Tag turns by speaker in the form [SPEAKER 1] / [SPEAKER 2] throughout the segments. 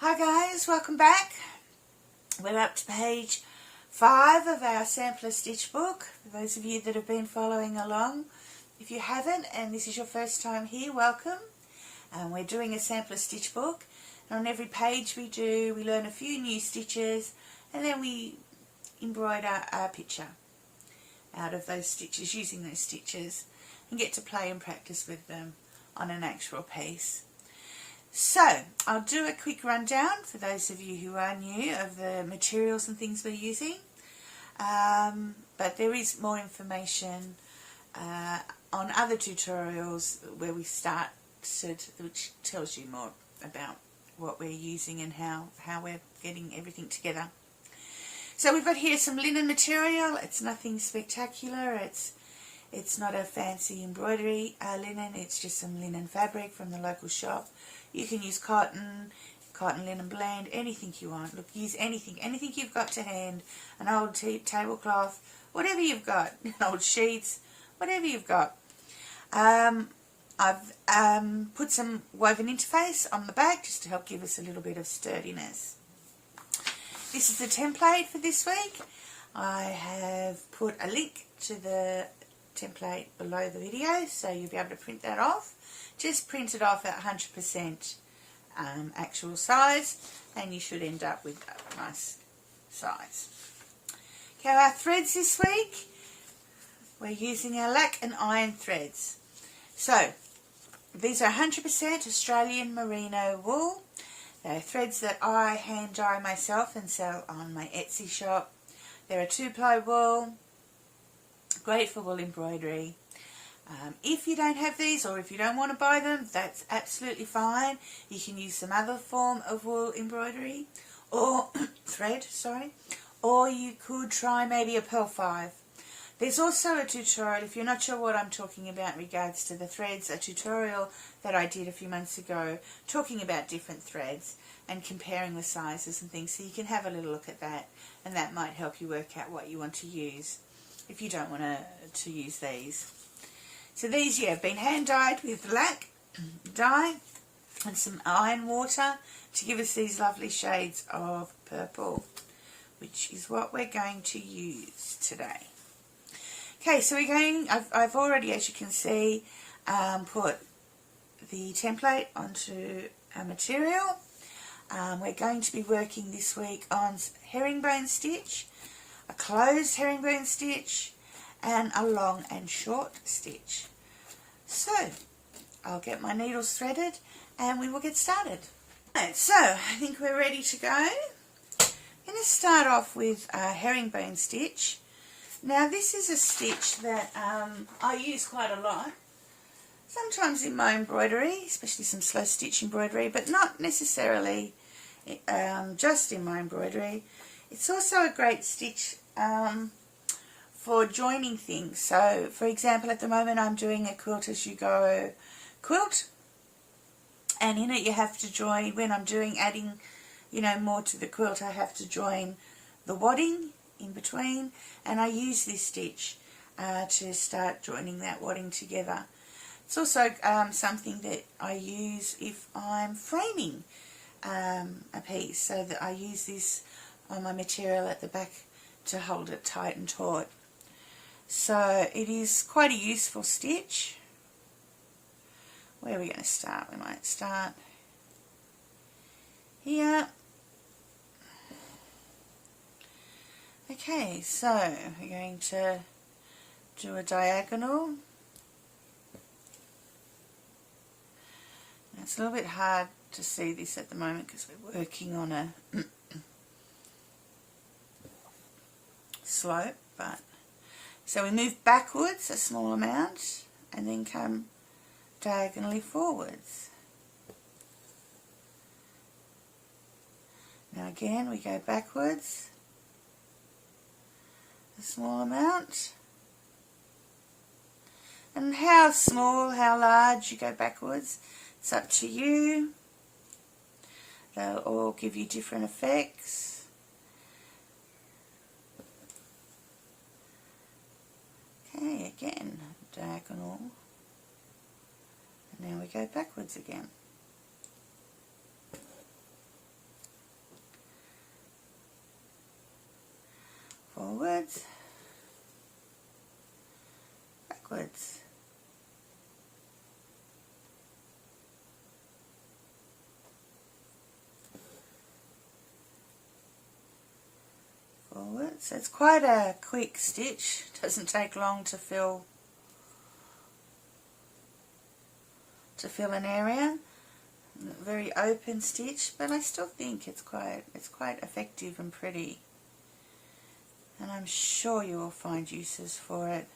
[SPEAKER 1] Hi guys, welcome back. We're up to page 5 of our sampler stitch book. For those of you that have been following along, if you haven't and this is your first time here, welcome. We're doing a sampler stitch book, and on every page we learn a few new stitches, and then we embroider a picture out of those stitches using those stitches and get to play and practice with them on an actual piece. So, I'll do a quick rundown for those of you who are new of the materials and things we're using. But there is more information on other tutorials where we started, which tells you more about what we're using and how we're getting everything together. So we've got here some linen material. It's nothing spectacular. It's not a fancy embroidery linen. It's just some linen fabric from the local shop. You can use cotton linen blend, anything you want. Look, use anything you've got to hand, an old tablecloth, whatever you've got, old sheets, whatever you've got. I've put some woven interface on the back just to help give us a little bit of sturdiness. This is the template for this week. I have put a link to the template below the video, so you'll be able to print that off. Just print it off at 100% actual size, and you should end up with a nice size. Okay, our threads this week, we're using our lac and iron threads. So, these are 100% Australian merino wool. They're threads that I hand dye myself and sell on my Etsy shop. They're a 2-ply wool, great for wool embroidery. If you don't have these, or if you don't want to buy them, that's absolutely fine. You can use some other form of wool embroidery, or thread, sorry, or you could try maybe a Pearl 5. There's also a tutorial, if you're not sure what I'm talking about in regards to the threads, a tutorial that I did a few months ago talking about different threads and comparing the sizes and things, so you can have a little look at that, and that might help you work out what you want to use if you don't want to use these. So these, have been hand dyed with lac dye and some iron water to give us these lovely shades of purple, which is what we're going to use today. Okay, so I've already, as you can see, put the template onto our material. We're going to be working this week on herringbone stitch, a closed herringbone stitch, and a long and short stitch. So, I'll get my needles threaded and we will get started. Right, so, I think we're ready to go. I'm going to start off with a herringbone stitch. Now, this is a stitch that I use quite a lot. Sometimes in my embroidery, especially some slow stitch embroidery, but not necessarily just in my embroidery. It's also a great stitch for joining things. So, for example, at the moment I'm doing a quilt as you go quilt, and in it you have to join, when I'm adding, more to the quilt, I have to join the wadding in between, and I use this stitch to start joining that wadding together. It's also something that I use if I'm framing a piece, so that I use this on my material at the back to hold it tight and taut. So it is quite a useful stitch. Where are we going to start? We might start here. Okay, so we're going to do a diagonal. Now, it's a little bit hard to see this at the moment because we're working on a slope, but so we move backwards a small amount and then come diagonally forwards. Now again we go backwards a small amount, and how small, how large you go backwards, it's up to you. They'll all give you different effects. Okay, again, diagonal, and now we go backwards again. forwards, backwards, forwards. So it's quite a quick stitch, doesn't take long to fill an area. Very open stitch, but I still think it's quite effective and pretty, and I'm sure you will find uses for it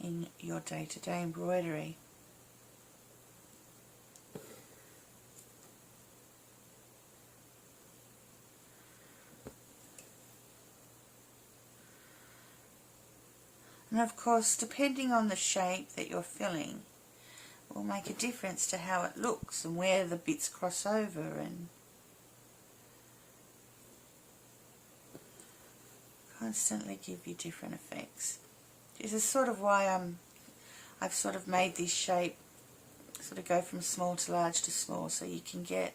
[SPEAKER 1] in your day-to-day embroidery. And of course, depending on the shape that you're filling, will make a difference to how it looks and where the bits cross over, and constantly give you different effects. This is sort of why I've sort of made this shape sort of go from small to large to small, so you can get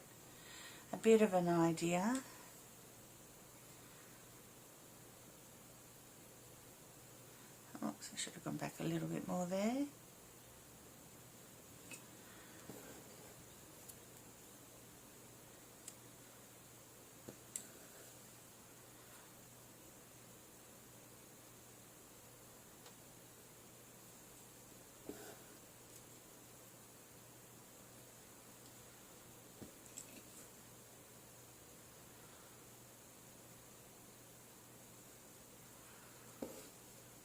[SPEAKER 1] a bit of an idea. Oops, I should have gone back a little bit more there.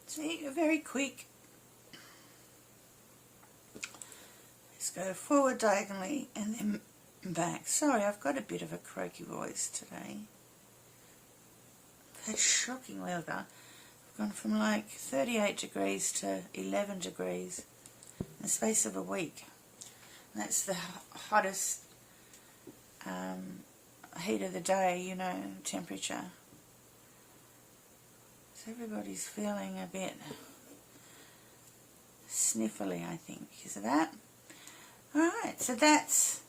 [SPEAKER 1] See, you're very quick. Let's go forward diagonally and then back. Sorry, I've got a bit of a croaky voice today. That shocking weather. I've gone from like 38 degrees to 11 degrees in the space of a week. And that's the hottest heat of the day, you know, temperature. Everybody's feeling a bit sniffly, I think, because of that. Alright, so that's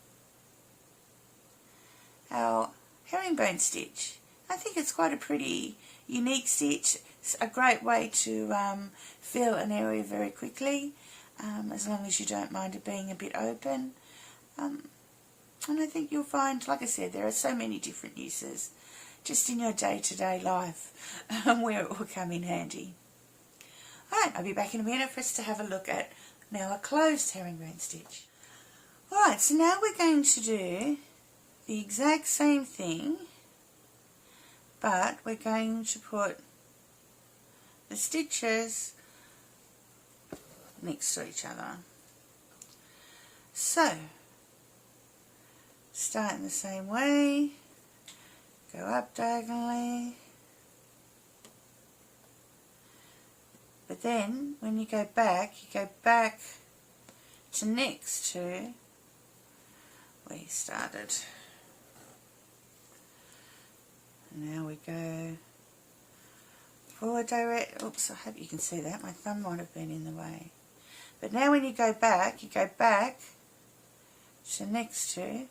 [SPEAKER 1] our herringbone stitch. I think it's quite a pretty unique stitch. It's a great way to fill an area very quickly, as long as you don't mind it being a bit open. And I think you'll find, like I said, there are so many different uses just in your day-to-day life where it will come in handy. Alright, I'll be back in a minute for us to have a look at now a closed herringbone stitch. Alright, so now we're going to do the exact same thing, but we're going to put the stitches next to each other. So, start in the same way. Go up diagonally, but then when you go back to next to where you started. And now we go forward direct. Oops, I hope you can see that. My thumb might have been in the way. But now when you go back to next to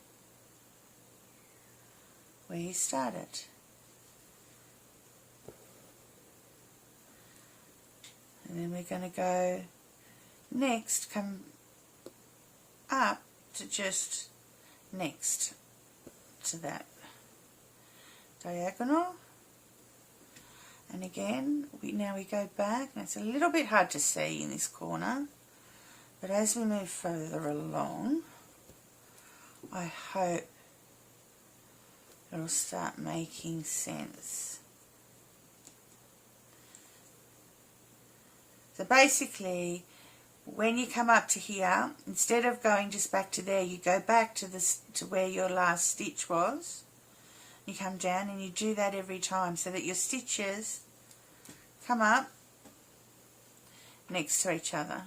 [SPEAKER 1] where you started. And then we're going to go next, come up to just next to that diagonal. And again, now we go back, and it's a little bit hard to see in this corner, but as we move further along, I hope it'll start making sense. So basically, when you come up to here, instead of going just back to there, you go back to where your last stitch was. You come down and you do that every time so that your stitches come up next to each other.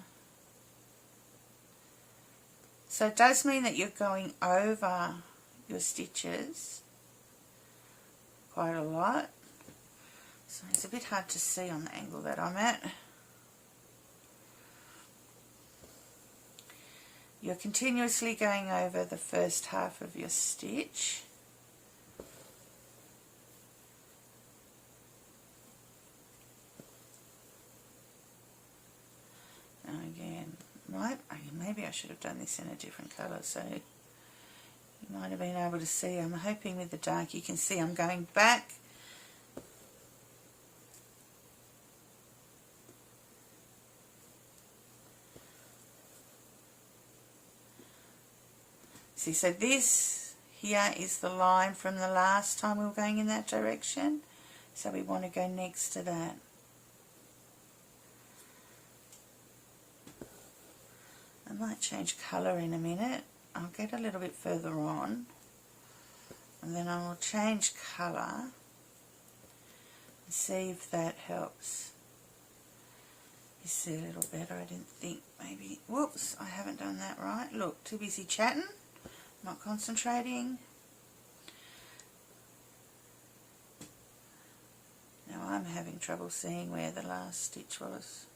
[SPEAKER 1] So it does mean that you're going over your stitches quite a lot. So it's a bit hard to see on the angle that I'm at. You're continuously going over the first half of your stitch. maybe I should have done this in a different colour so you might have been able to see. I'm hoping with the dark you can see I'm going back. See, so this here is the line from the last time we were going in that direction. So we want to go next to that. I might change colour in a minute. I'll get a little bit further on and then I will change colour and see if that helps. You see a little better. I didn't think maybe, whoops, I haven't done that right. Look, too busy chatting, not concentrating. Now I'm having trouble seeing where the last stitch was.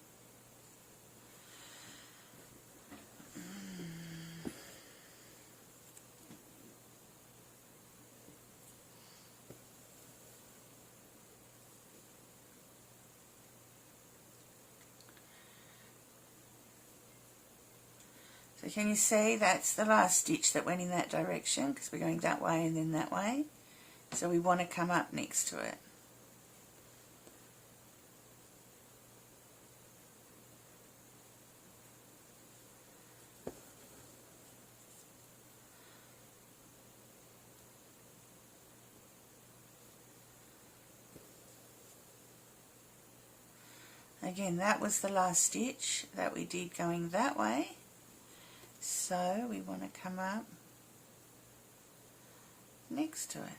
[SPEAKER 1] So can you see that's the last stitch that went in that direction because we're going that way and then that way. So we want to come up next to it. Again, that was the last stitch that we did going that way. So we want to come up next to it.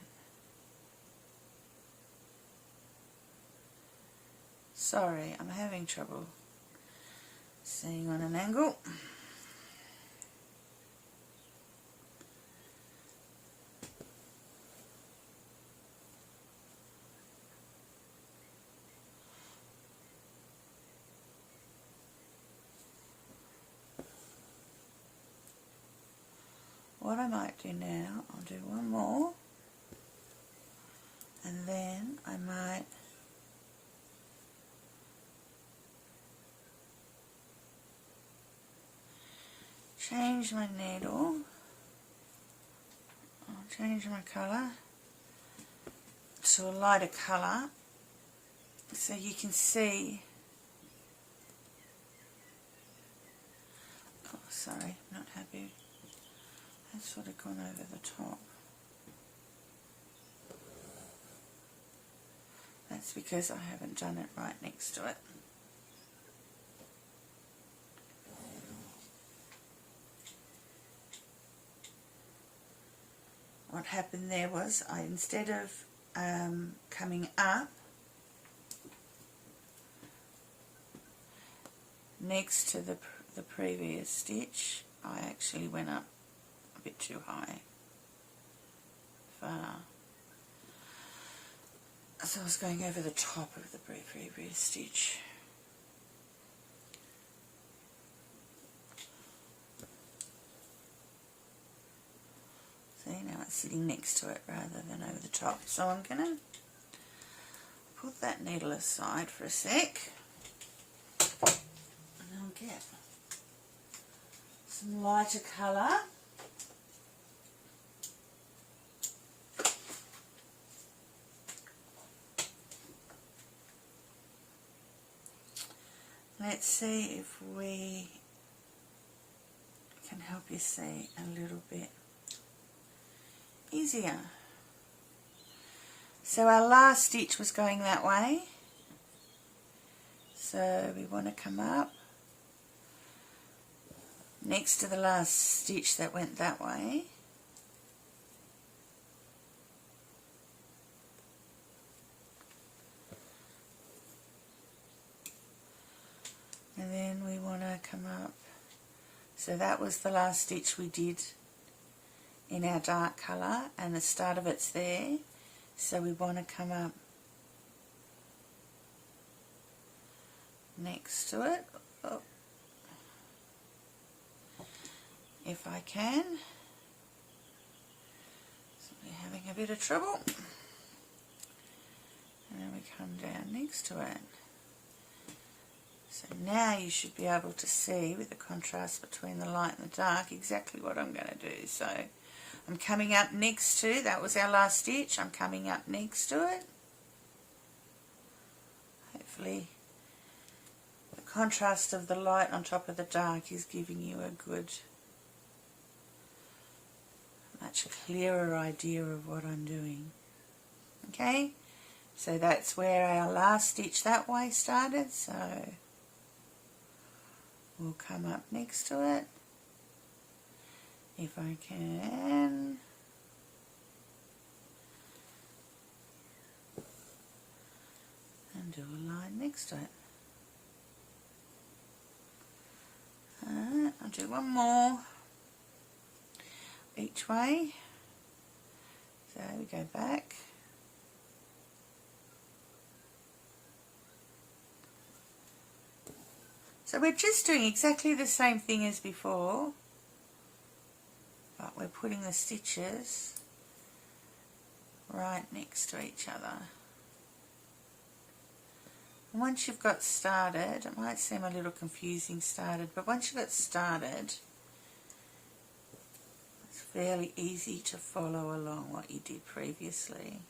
[SPEAKER 1] Sorry, I'm having trouble seeing on an angle. What I might do now, I'll do one more and then I might change my needle. I'll change my colour to a lighter colour so you can see. Oh, sorry, not happy. That's sort of gone over the top. That's because I haven't done it right next to it. What happened there was instead of coming up next to the previous stitch, I actually went up a bit too high, far. So I was going over the top of the previous stitch. See, now it's sitting next to it rather than over the top. So I'm going to put that needle aside for a sec and I'll get some lighter colour. Let's see if we can help you see a little bit easier. So our last stitch was going that way, so we want to come up next to the last stitch that went that way. And then we want to come up, so that was the last stitch we did in our dark colour and the start of it's there, so we want to come up next to it, if I can. So we're having a bit of trouble, and then we come down next to it. So now you should be able to see with the contrast between the light and the dark exactly what I'm going to do. So I'm coming up next to, that was our last stitch, I'm coming up next to it. Hopefully the contrast of the light on top of the dark is giving you a good, much clearer idea of what I'm doing. Okay, so that's where our last stitch that way started, so we'll come up next to it, if I can, and do a line next to it. I'll do one more each way, so we go back. So we're just doing exactly the same thing as before, but we're putting the stitches right next to each other. And once you've got started, it might seem a little confusing started, but once you've got started, it's fairly easy to follow along what you did previously.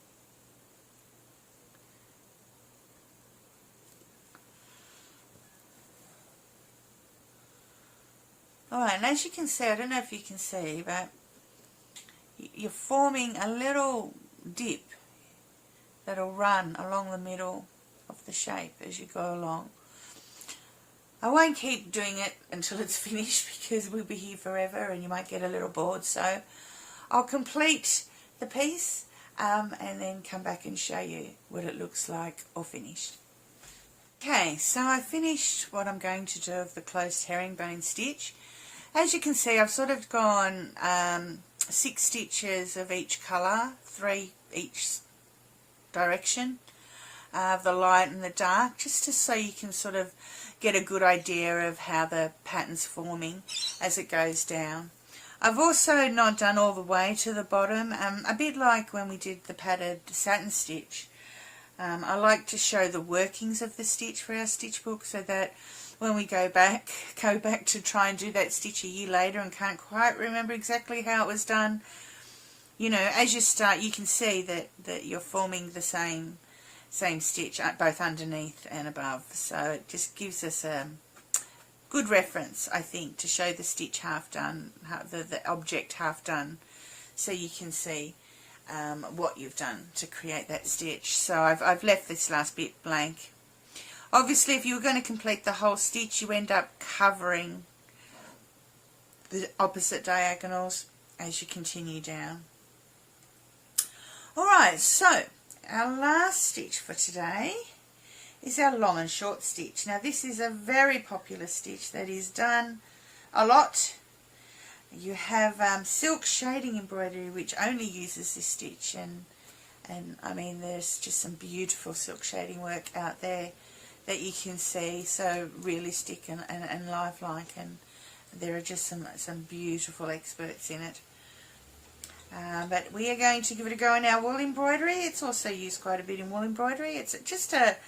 [SPEAKER 1] Alright, and as you can see, I don't know if you can see, but you're forming a little dip that'll run along the middle of the shape as you go along. I won't keep doing it until it's finished because we'll be here forever and you might get a little bored, so I'll complete the piece and then come back and show you what it looks like all finished. Okay, so I finished what I'm going to do of the closed herringbone stitch. As you can see, I've sort of gone 6 stitches of each colour, 3 each direction, of the light and the dark, just so you can sort of get a good idea of how the pattern's forming as it goes down. I've also not done all the way to the bottom, a bit like when we did the padded satin stitch. I like to show the workings of the stitch for our stitch book so that when we go back to try and do that stitch a year later and can't quite remember exactly how it was done, you know, as you start you can see that you're forming the same stitch both underneath and above, so it just gives us a good reference, I think, to show the stitch half done, the object half done, so you can see what you've done to create that stitch. So I've left this last bit blank. Obviously, if you were going to complete the whole stitch, you end up covering the opposite diagonals as you continue down. Alright, so our last stitch for today is our long and short stitch. Now this is a very popular stitch that is done a lot. You have silk shading embroidery which only uses this stitch, and I mean there's just some beautiful silk shading work out there that you can see, so realistic and lifelike, and there are just some beautiful experts in it. But we are going to give it a go in our wool embroidery. It's also used quite a bit in wool embroidery. It's just a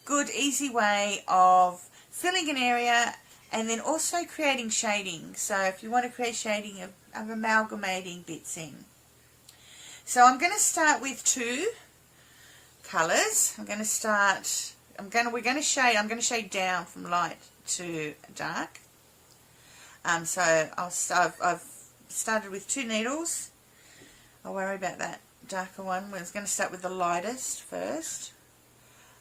[SPEAKER 1] good easy way of filling an area and then also creating shading. So if you want to create shading, of amalgamating bits in. So I'm going to start with 2 colours. I'm going to shade down from light to dark. So I've started with 2 needles. I'll worry about that darker one. We're going to start with the lightest first.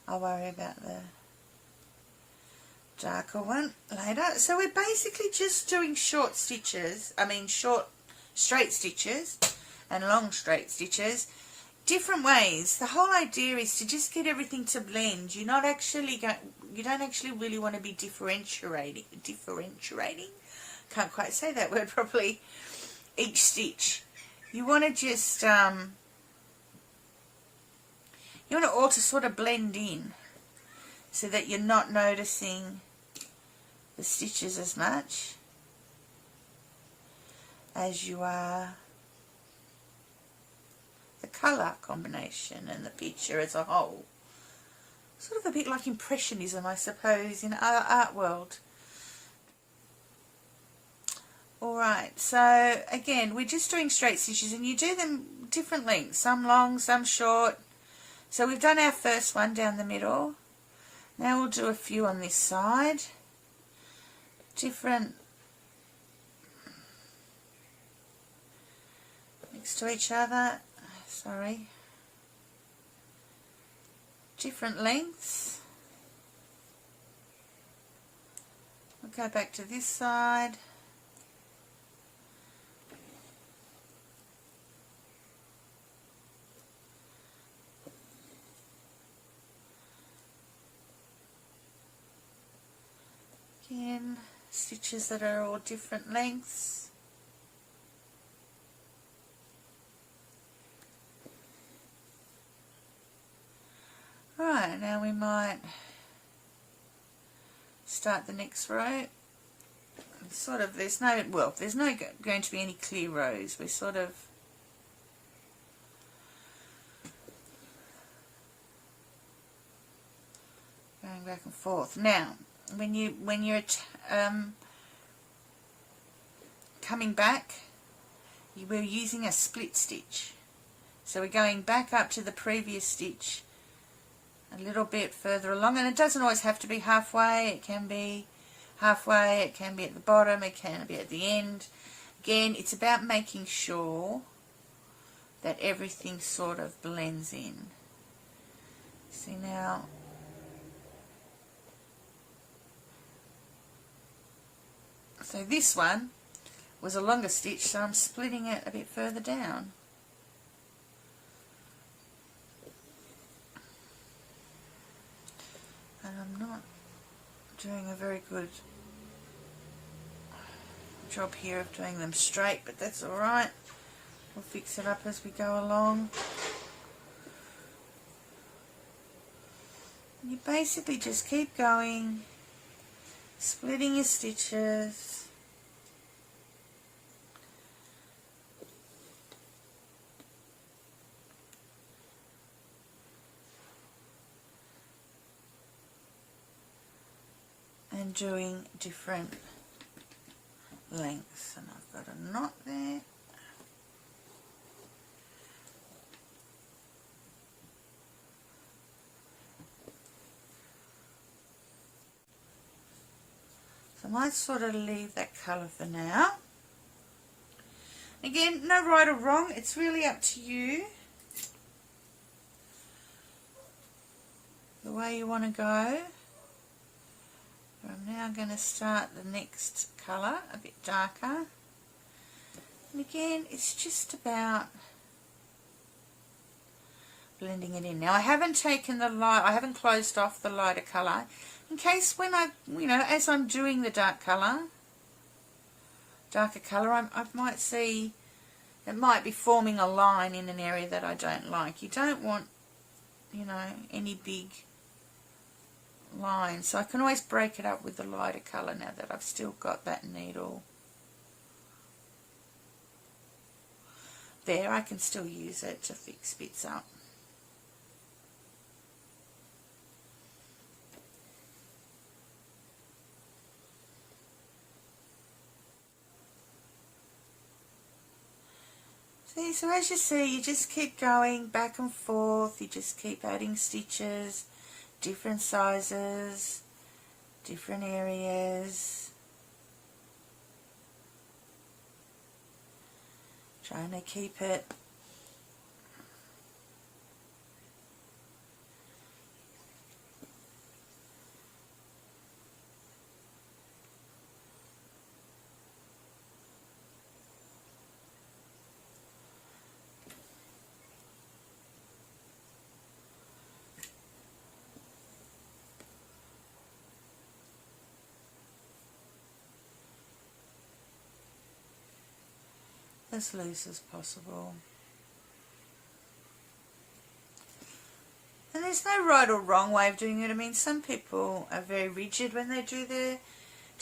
[SPEAKER 1] I'll worry about the darker one later. So we're basically just doing short stitches, short straight stitches and long straight stitches, different ways. The whole idea is to just get everything to blend. You don't actually really want to be differentiating. Can't quite say that word properly. Each stitch. You want to just, you want it all to sort of blend in so that you're not noticing the stitches as much as you are the colour combination and the picture as a whole. sort of a bit like Impressionism, I suppose, in our art world. Alright, so again, we're just doing straight stitches, and you do them different lengths, some long, some short. So we've done our first one down the middle. Now we'll do a few on this side. Different, next to each other, sorry. Different lengths. We'll go back to this side. Again, stitches that are all different lengths. Right, now we might start the next row. Sort of, there's no going to be any clear rows. We're sort of going back and forth. Now, when you're coming back, we're using a split stitch. So we're going back up to the previous stitch a little bit further along, and it doesn't always have to be halfway. It can be halfway, it can be at the bottom, it can be at the end. Again, it's about making sure that everything sort of blends in. See now, so this one was a longer stitch, so I'm splitting it a bit further down. And I'm not doing a very good job here of doing them straight, but that's alright. We'll fix it up as we go along. You basically just keep going, splitting your stitches. And doing different lengths. And I've got a knot there. So I might sort of leave that colour for now. Again, no right or wrong, it's really up to you the way you want to go. I'm now going to start the next colour, a bit darker. And again, it's just about blending it in. Now I haven't taken the light, I haven't closed off the lighter colour, in case when I, as I'm doing the darker colour, I might see it might be forming a line in an area that I don't like. You don't want, any big line, so I can always break it up with the lighter colour now that I've still got that needle there. I can still use it to fix bits up. See, so as you see, you just keep going back and forth, you just keep adding stitches, different sizes, different areas, trying to keep it as loose as possible. And there's no right or wrong way of doing it. I mean, some people are very rigid when they do it,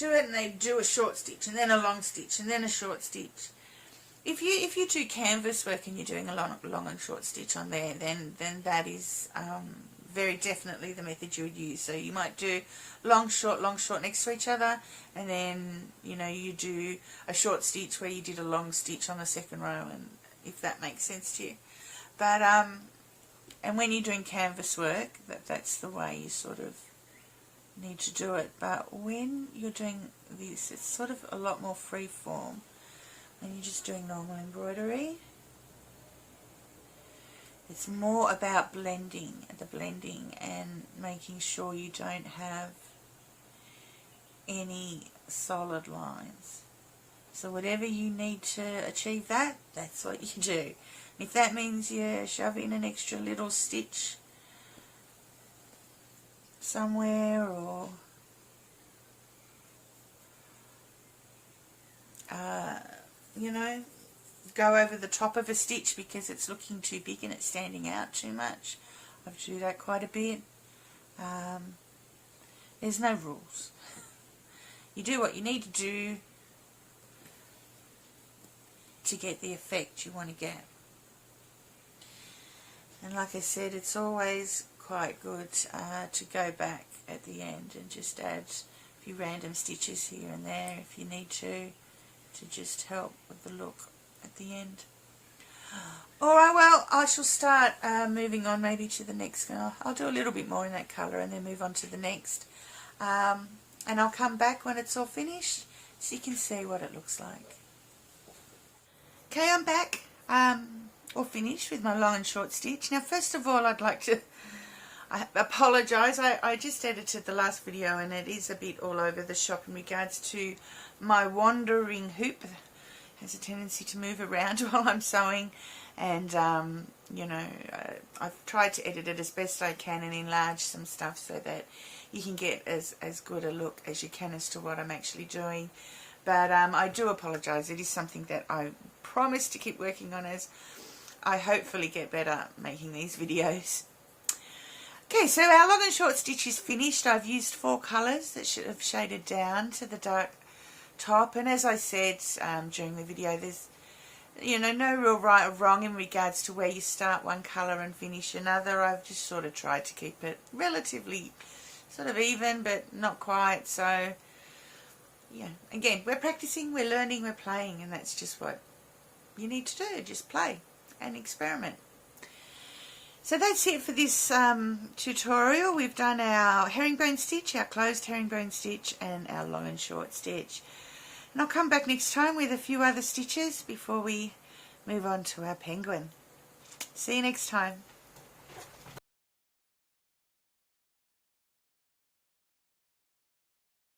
[SPEAKER 1] and they do a short stitch and then a long stitch and then a short stitch. If you do canvas work and you're doing a long and short stitch on there, then that is very definitely the method you would use. So you might do long, short next to each other, and then, you know, you do a short stitch where you did a long stitch on the second row, and if that makes sense to you. But, and when you're doing canvas work, that's the way you sort of need to do it. But when you're doing this, it's sort of a lot more free form when you're just doing normal embroidery. It's more about blending and making sure you don't have any solid lines. So whatever you need to achieve that, that's what you do. And if that means you shove in an extra little stitch somewhere, or you know, go over the top of a stitch because it's looking too big and it's standing out too much. I do that quite a bit. There's no rules. You do what you need to do to get the effect you want to get. And like I said, it's always quite good to go back at the end and just add a few random stitches here and there if you need to just help with the look at the end. Alright, well, I shall start moving on maybe to the next one. I'll do a little bit more in that colour and then move on to the next. And I'll come back when it's all finished so you can see what it looks like. Okay, I'm back, all finished with my long and short stitch. Now, first of all, I'd like to apologise. I just edited the last video and it is a bit all over the shop in regards to my wandering hoop. It has a tendency to move around while I'm sewing, and you know, I've tried to edit it as best I can and enlarge some stuff so that you can get as good a look as you can as to what I'm actually doing. But I do apologise. It is something that I promise to keep working on as I hopefully get better making these videos. Okay, so our long and short stitch is finished. I've used 4 colours that should have shaded down to the dark top, and as I said during the video, there's, you know, no real right or wrong in regards to where you start one colour and finish another. I've just sort of tried to keep it relatively sort of even, but not quite. So yeah, again, we're practicing, we're learning, we're playing, and that's just what you need to do. Just play and experiment. So that's it for this tutorial. We've done our herringbone stitch, our closed herringbone stitch, and our long and short stitch. And I'll come back next time with a few other stitches before we move on to our penguin. See you next time.